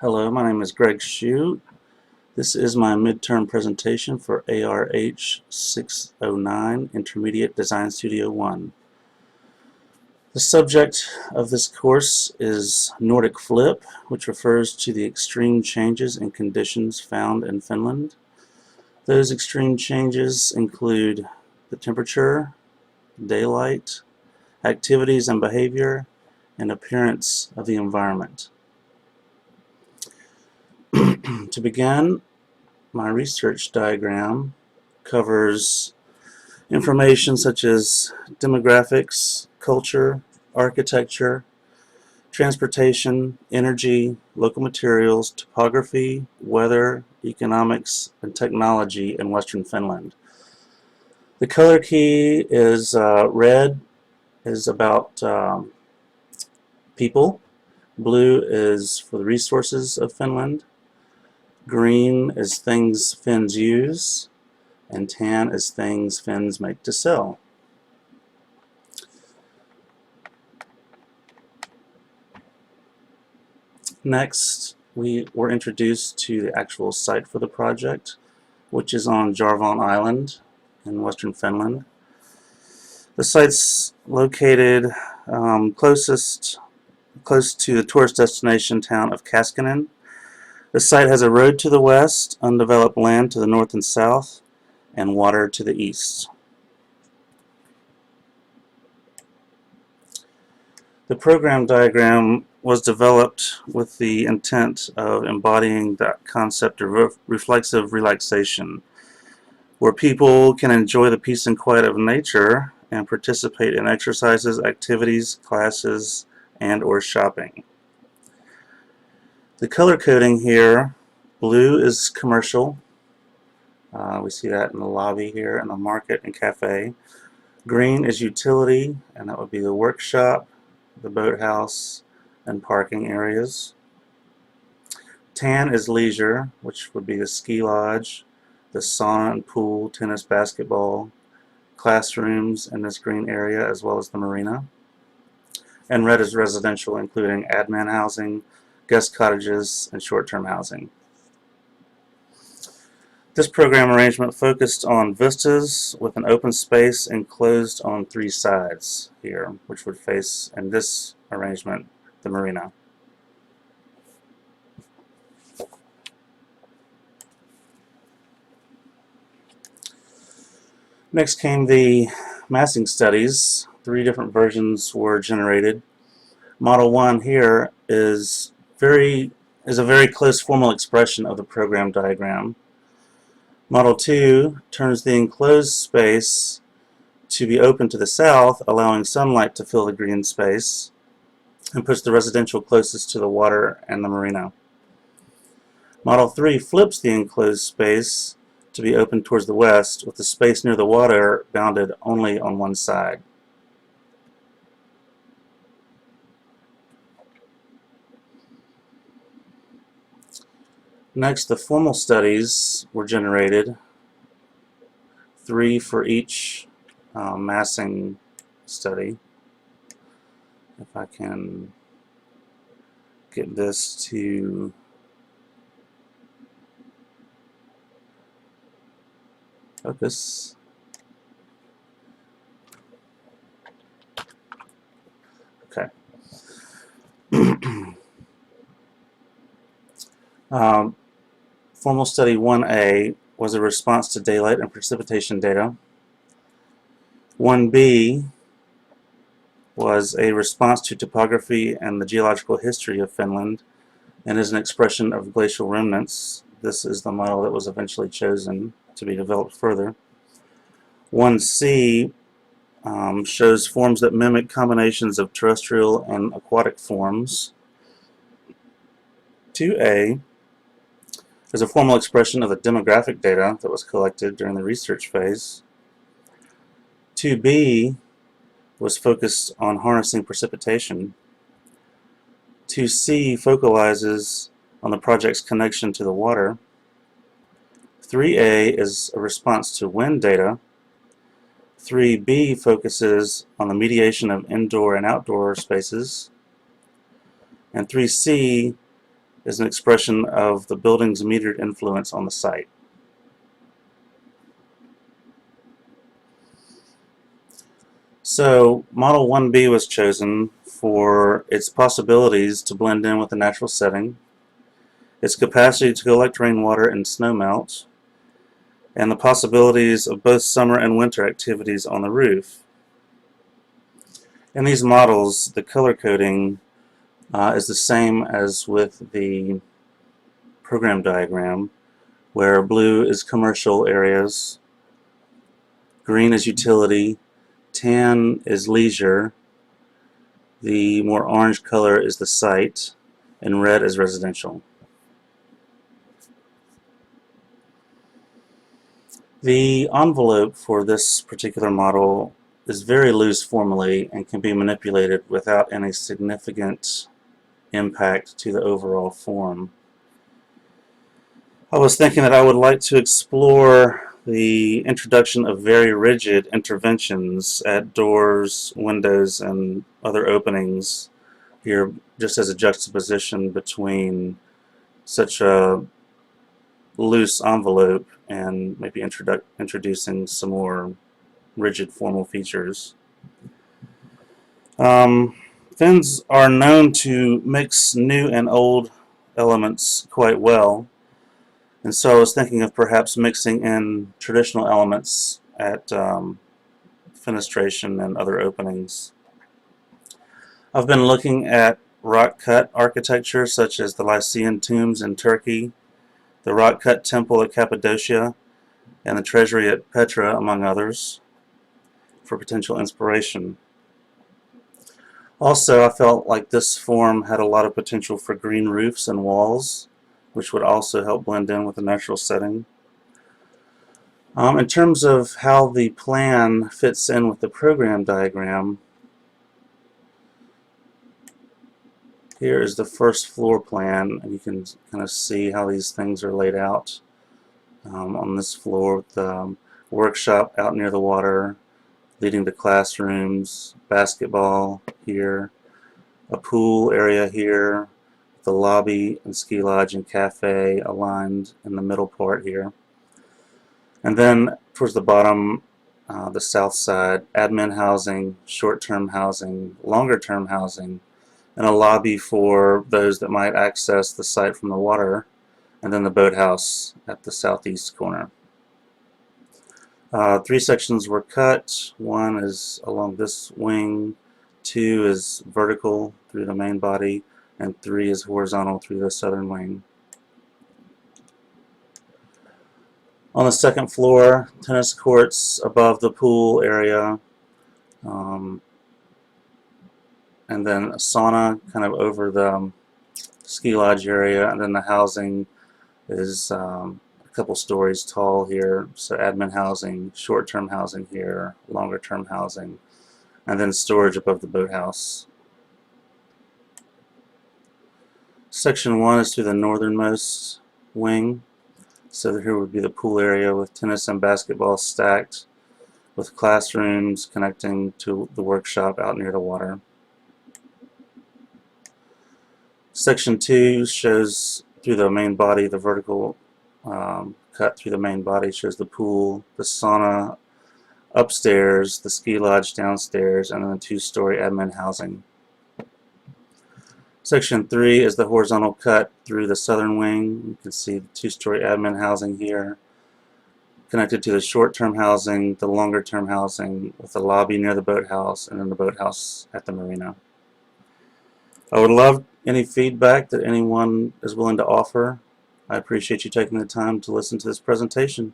Hello, my name is Greg Shute. This is my midterm presentation for ARH 609 Intermediate Design Studio 1. The subject of this course is Nordic Flip, which refers to the extreme changes in conditions found in Finland. Those extreme changes include the temperature, daylight, activities and behavior, and appearance of the environment. To begin, my research diagram covers information such as demographics, culture, architecture, transportation, energy, local materials, topography, weather, economics, and technology in Western Finland. The color key is red is about people, blue is for the resources of Finland, green is things Finns use, and tan is things Finns make to sell. Next, we were introduced to the actual site for the project, which is on Jarvan Island in western Finland. The site's located close to the tourist destination town of Kaskinen. The site has a road to the west, undeveloped land to the north and south, and water to the east. The program diagram was developed with the intent of embodying that concept of reflexive relaxation, where people can enjoy the peace and quiet of nature and participate in exercises, activities, classes, and/or shopping. The color coding here, blue is commercial. We see that in the lobby here, in the market and cafe. Green is utility, and that would be the workshop, the boathouse, and parking areas. Tan is leisure, which would be the ski lodge, the sauna and pool, tennis, basketball, classrooms in this green area, as well as the marina. And red is residential, including admin housing, guest cottages, and short-term housing. This program arrangement focused on vistas with an open space enclosed on three sides here, which would face, in this arrangement, the marina. Next came the massing studies. 3 different versions were generated. Model 1 here is a very close formal expression of the program diagram. Model 2 turns the enclosed space to be open to the south, allowing sunlight to fill the green space, and puts the residential closest to the water and the marina. Model 3 flips the enclosed space to be open towards the west, with the space near the water bounded only on one side. Next, the formal studies were generated, 3 for each massing study. If I can get this to focus. Okay. Formal study 1A was a response to daylight and precipitation data. 1B was a response to topography and the geological history of Finland, and is an expression of glacial remnants. This is the model that was eventually chosen to be developed further. 1C shows forms that mimic combinations of terrestrial and aquatic forms. 2A is a formal expression of the demographic data that was collected during the research phase. 2B was focused on harnessing precipitation. 2C focalizes on the project's connection to the water. 3A is a response to wind data. 3B focuses on the mediation of indoor and outdoor spaces. And 3C is an expression of the building's metered influence on the site. So Model 1B was chosen for its possibilities to blend in with the natural setting, its capacity to collect rainwater and snowmelt, and the possibilities of both summer and winter activities on the roof. In these models, the color coding is the same as with the program diagram, where blue is commercial areas, green is utility, tan is leisure, the more orange color is the site, and red is residential. The envelope for this particular model is very loose formally and can be manipulated without any significant impact to the overall form. I was thinking that I would like to explore the introduction of very rigid interventions at doors, windows, and other openings here, just as a juxtaposition between such a loose envelope and maybe introducing some more rigid formal features. Fins are known to mix new and old elements quite well, and so I was thinking of perhaps mixing in traditional elements at fenestration and other openings. I've been looking at rock-cut architecture such as the Lycian tombs in Turkey, the rock-cut temple at Cappadocia, and the treasury at Petra, among others, for potential inspiration. Also, I felt like this form had a lot of potential for green roofs and walls, which would also help blend in with the natural setting. In terms of how the plan fits in with the program diagram, here is the first floor plan, and you can kind of see how these things are laid out on this floor, with the workshop out near the water, leading to classrooms, basketball here, a pool area here, the lobby and ski lodge and cafe aligned in the middle part here. And then towards the bottom, the south side, admin housing, short-term housing, longer-term housing, and a lobby for those that might access the site from the water, and then the boathouse at the southeast corner. 3 sections were cut. 1 is along this wing, 2 is vertical through the main body, and 3 is horizontal through the southern wing. On the second floor, tennis courts above the pool area, and then a sauna kind of over the ski lodge area, and then the housing is a couple stories tall here, so admin housing, short-term housing here, longer-term housing, and then storage above the boathouse. Section 1 is through the northernmost wing, so here would be the pool area with tennis and basketball stacked, with classrooms connecting to the workshop out near the water. Section 2 shows through the main body, the vertical cut through the main body shows the pool, the sauna upstairs, the ski lodge downstairs, and then the 2-story admin housing. Section 3 is the horizontal cut through the southern wing. You can see the 2-story admin housing here, connected to the short-term housing, the longer-term housing, with the lobby near the boathouse, and then the boathouse at the marina. I would love any feedback that anyone is willing to offer. I appreciate you taking the time to listen to this presentation.